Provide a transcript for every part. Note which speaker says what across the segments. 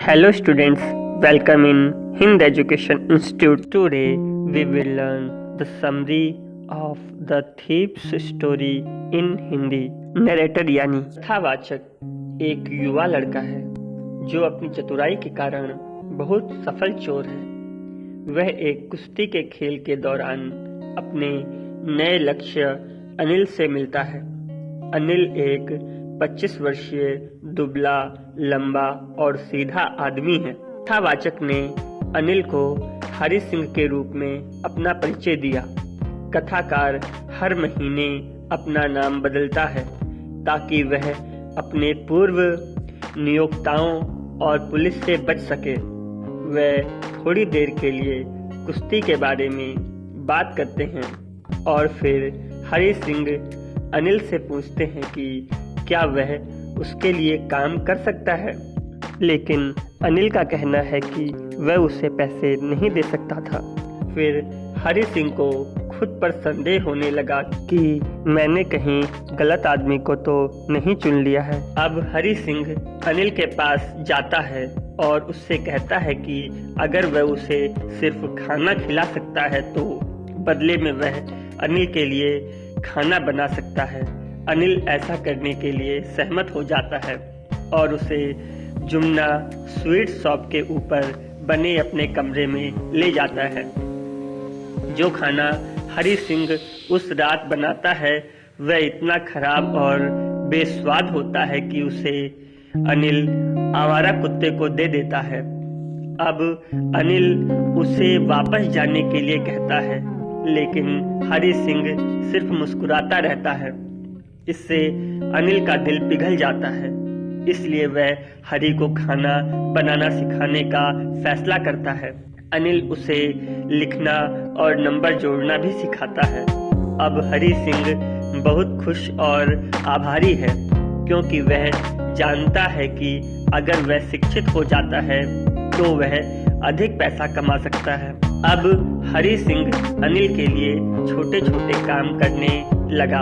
Speaker 1: Hello students, welcome in Hind Education Institute. Today we will learn the summary of the thief's story in Hindi. Narrator यानी कथावाचक एक युवा लड़का है जो अपनी चतुराई के कारण बहुत सफल चोर है। वह एक कुश्ती के खेल के दौरान अपने नए लक्ष्य अनिल से मिलता है। अनिल एक 25 वर्षीय दुबला, लंबा और सीधा आदमी है। कथावाचक ने अनिल को हरि सिंह के रूप में अपना परिचय दिया। कथाकार हर महीने अपना नाम बदलता है ताकि वह अपने पूर्व नियोक्ताओं और पुलिस से बच सके। वह थोड़ी देर के लिए कुश्ती के बारे में बात करते हैं और फिर हरि सिंह अनिल से पूछते हैं कि क्या वह उसके लिए काम कर सकता है, लेकिन अनिल का कहना है कि वह उसे पैसे नहीं दे सकता था। फिर हरि सिंह को खुद पर संदेह होने लगा कि मैंने कहीं गलत आदमी को तो नहीं चुन लिया है। अब हरि सिंह अनिल के पास जाता है और उससे कहता है कि अगर वह उसे सिर्फ खाना खिला सकता है तो बदले में वह अनिल के लिए खाना बना सकता है। अनिल ऐसा करने के लिए सहमत हो जाता है और उसे जुमना स्वीट शॉप के ऊपर बने अपने कमरे में ले जाता है। जो खाना हरि सिंह उस रात बनाता है वह इतना खराब और बेस्वाद होता है कि उसे अनिल आवारा कुत्ते को दे देता है। अब अनिल उसे वापस जाने के लिए कहता है, लेकिन हरि सिंह सिर्फ मुस्कुराता रहता है। इससे अनिल का दिल पिघल जाता है, इसलिए वह हरि को खाना बनाना सिखाने का फैसला करता है। अनिल उसे लिखना और नंबर जोड़ना भी सिखाता है। अब हरि सिंह बहुत खुश और आभारी है क्योंकि वह जानता है कि अगर वह शिक्षित हो जाता है तो वह अधिक पैसा कमा सकता है। अब हरि सिंह अनिल के लिए छोटे छोटे काम करने लगा,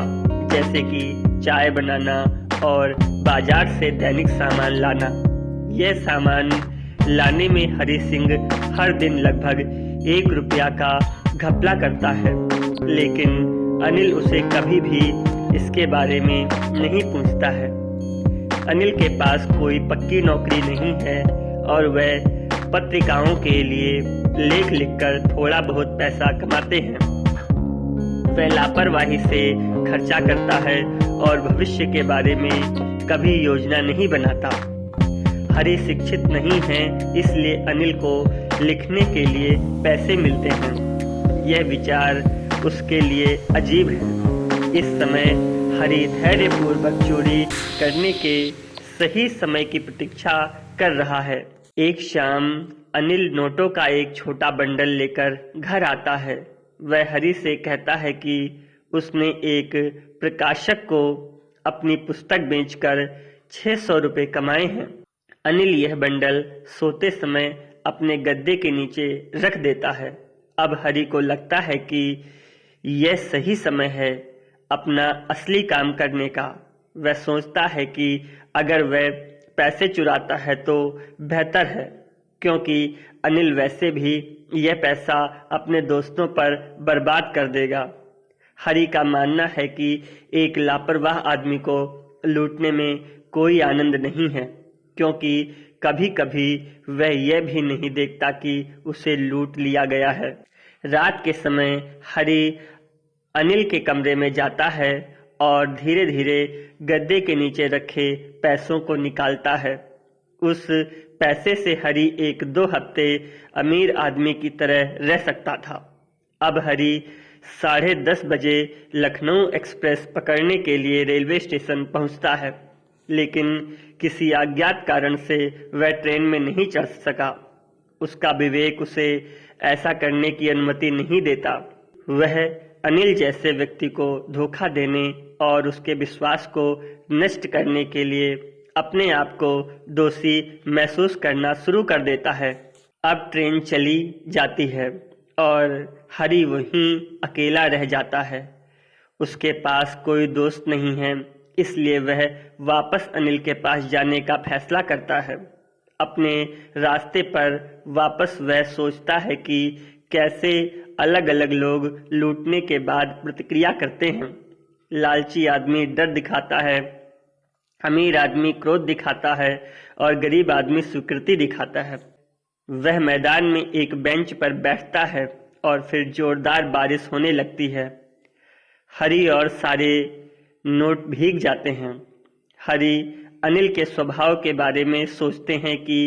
Speaker 1: जैसे कि चाय बनाना और बाजार से दैनिक सामान लाना। यह सामान लाने में हरि सिंह हर दिन लगभग 1 रुपया का घपला करता है, लेकिन अनिल उसे कभी भी इसके बारे में नहीं पूछता है। अनिल के पास कोई पक्की नौकरी नहीं है और वह पत्रिकाओं के लिए लेख लिखकर थोड़ा बहुत पैसा कमाते हैं। वह लापरवाही से खर्चा करता है और भविष्य के बारे में कभी योजना नहीं बनाता। हरि शिक्षित नहीं है, इसलिए अनिल को लिखने के लिए पैसे मिलते हैं। यह विचार उसके लिए अजीब है। इस समय हरि धैर्यपूर्वक चोरी करने के सही समय की प्रतीक्षा कर रहा है। एक शाम अनिल नोटों का एक छोटा बंडल लेकर घर आता है। वह हरि से कहता है कि उसने एक प्रकाशक को अपनी पुस्तक बेचकर 600 रुपये कमाए हैं। अनिल यह बंडल सोते समय अपने गद्दे के नीचे रख देता है। अब हरि को लगता है कि यह सही समय है अपना असली काम करने का। वह सोचता है कि अगर वह पैसे चुराता है तो बेहतर है, क्योंकि अनिल वैसे भी यह पैसा अपने दोस्तों पर बर्बाद कर देगा। हरि का मानना है कि एक लापरवाह आदमी को लूटने में कोई आनंद नहीं है, क्योंकि कभी कभी वह यह भी नहीं देखता कि उसे लूट लिया गया है। रात के समय हरि अनिल के कमरे में जाता है और धीरे धीरे गद्दे के नीचे रखे पैसों को निकालता है। उस पैसे से हरि 1-2 हफ्ते अमीर आदमी की तरह रह सकता था। अब हरि 10:30 बजे लखनऊ एक्सप्रेस पकड़ने के लिए रेलवे स्टेशन पहुंचता है, लेकिन किसी अज्ञात कारण से वह ट्रेन में नहीं चढ़ सका। उसका विवेक उसे ऐसा करने की अनुमति नहीं देता। वह अनिल जैसे व्यक्ति को धोखा देने और उसके विश्वास को नष्ट करने के लिए अपने आप को दोषी महसूस करना शुरू कर देता है। अब ट्रेन चली जाती है और हरि वहीं अकेला रह जाता है। उसके पास कोई दोस्त नहीं है, इसलिए वह वापस अनिल के पास जाने का फैसला करता है। अपने रास्ते पर वापस वह सोचता है कि कैसे अलग अलग लोग लूटने के बाद प्रतिक्रिया करते हैं। लालची आदमी डर दिखाता है, अमीर आदमी क्रोध दिखाता है और गरीब आदमी स्वीकृति दिखाता है। वह मैदान में एक बेंच पर बैठता है और फिर जोरदार बारिश होने लगती है। हरी और सारे नोट भीग जाते हैं। हरी अनिल के स्वभाव के बारे में सोचते हैं कि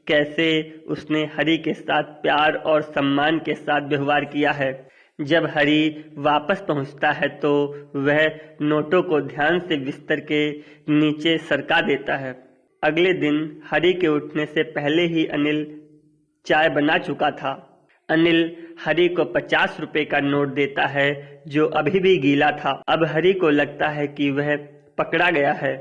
Speaker 1: कैसे उसने हरी के साथ प्यार और सम्मान के साथ व्यवहार किया है। जब हरी वापस पहुंचता है तो वह नोटों को ध्यान से बिस्तर के नीचे सरका देता है। अगले दिन हरी के उठने से पहले ही अनिल चाय बना चुका था। अनिल हरी को 50 रुपए का नोट देता है जो अभी भी गीला था। अब हरी को लगता है कि वह पकड़ा गया है,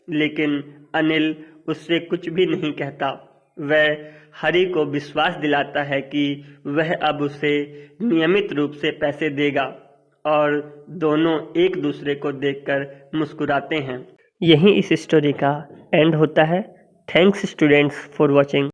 Speaker 1: लेकिन अनिल उससे कुछ भी नहीं कहता। वह हरी को विश्वास दिलाता है कि वह अब उसे नियमित रूप से पैसे देगा और दोनों एक दूसरे को देखकर मुस्कुराते हैं। यहीं इस स्टोरी का एंड होता है। Thanks students for watching.